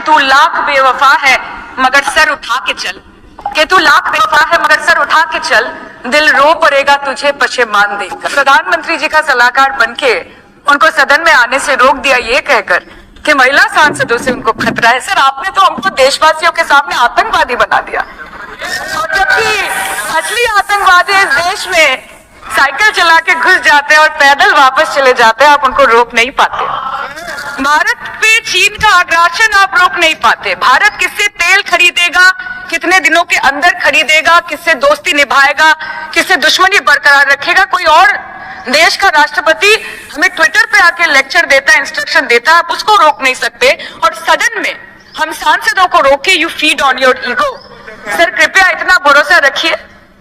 तू लाख बेवफा है मगर सर उठा के चल, कि तू लाख बेवफा है मगर सर उठा के चल, दिल रो पड़ेगा तुझे पशेमान देखकर। प्रधानमंत्री जी का सलाहकार बनके उनको सदन में आने से रोक दिया ये कहकर कि महिला सांसदों से उनको खतरा है। सर, आपने तो हमको देशवासियों के सामने आतंकवादी बना दिया, और जबकि असली आतंकवादी इस देश में साइकिल चला के घुस जाते हैं और पैदल वापस चले जाते हैं, आप उनको रोक नहीं पाते। भारत पे चीन का आग्रासन आप रोक नहीं पाते। भारत किससे तेल खरीदेगा, कितने दिनों के अंदर खरीदेगा, किससे दोस्ती निभाएगा, किससे दुश्मनी बरकरार रखेगा, कोई और देश का राष्ट्रपति हमें ट्विटर पे आके लेक्चर देता है, इंस्ट्रक्शन देता है, आप उसको रोक नहीं सकते। और सदन में हम सांसदों को रोके, you feed on your ego. Sir, कृपया इतना भरोसा रखिए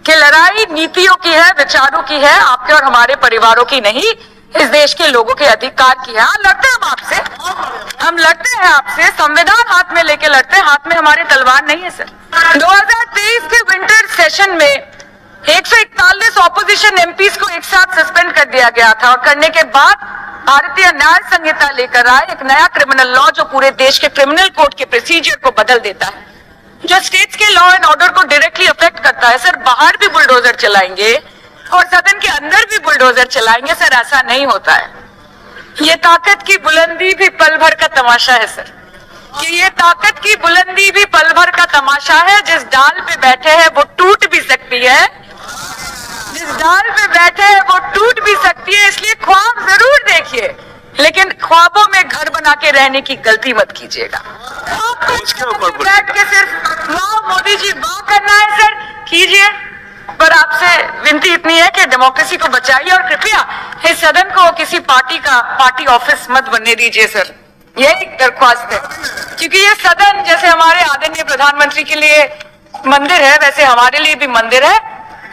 कि लड़ाई नीतियों की है, विचारों की है, आपके और हमारे परिवारों की नहीं, इस देश के लोगों के अधिकार की है। हाँ, लड़ते हैं हम आपसे, हम लड़ते हैं आपसे, संविधान हाथ में लेके लड़ते हैं, हाथ में हमारे तलवार नहीं है। सर, 2023 के विंटर सेशन में 141 ऑपोजिशन एमपीज को एक साथ सस्पेंड कर दिया गया था, और करने के बाद भारतीय न्याय संहिता लेकर आए एक नया क्रिमिनल लॉ जो पूरे देश के क्रिमिनल कोड के प्रोसीजर को बदल देता है, जो स्टेट्स के लॉ एंड ऑर्डर को डायरेक्टली अफेक्ट करता है। सर, बाहर भी बुलडोजर चलाएंगे और सदन के अंदर भी बुलडोजर चलाएंगे। सर, ऐसा नहीं होता है। ये ताकत की बुलंदी भी पल भर का तमाशा है। सर, कि ये ताकत की बुलंदी भी पल भर का तमाशा है। जिस डाल पे बैठे हैं वो टूट भी सकती है, जिस डाल पे बैठे हैं वो टूट भी सकती है। इसलिए ख्वाब जरूर देखिए, लेकिन ख्वाबों में घर बना के रहने की गलती मत कीजिएगा। बैठ के सिर्फ वाह मोदी जी वाह करना है, सर कीजिए, पर आपसे विनती इतनी है कि डेमोक्रेसी को बचाइए और कृपया इस सदन को किसी पार्टी ऑफिस मत बनने दीजिए। सर, यही दरख्वास्त है, क्योंकि ये सदन जैसे हमारे आदरणीय प्रधानमंत्री के लिए मंदिर है, वैसे हमारे लिए भी मंदिर है,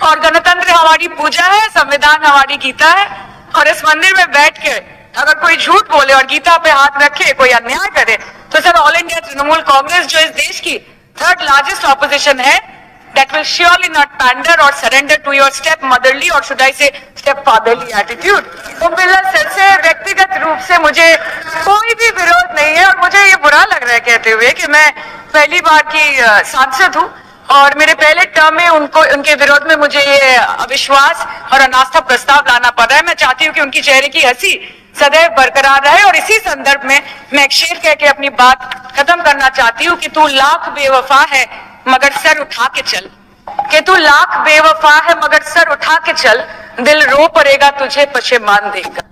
और गणतंत्र हमारी पूजा है, संविधान हमारी गीता है। और इस मंदिर में बैठ के अगर कोई झूठ बोले और गीता पे हाथ रखे, कोई अन्याय करे, तो sir all India Trinamool Congress जो इस देश की थर्ड लार्जेस्ट ऑपोजिशन है, that will surely not pander or surrender to your step motherly or should I say step fatherly attitude। तो सर से व्यक्तिगत रूप से मुझे कोई भी विरोध नहीं है, और मुझे ये बुरा लग रहा है कहते हुए कि मैं पहली बार की सांसद हूँ और मेरे पहले टर्म में उनके विरोध में मुझे ये अविश्वास और अनास्था प्रस्ताव लाना पड़ रहा है। मैं चाहती हूँ कि उनकी चेहरे की हंसी सदैव बरकरार रहे, और इसी संदर्भ में मैं एक शेर कह के अपनी बात खत्म करना चाहती हूँ कि तू लाख बेवफा है मगर सर उठा के चल, कि तू लाख बेवफा है मगर सर उठा के चल, दिल रो पड़ेगा तुझे पशेमान देखकर।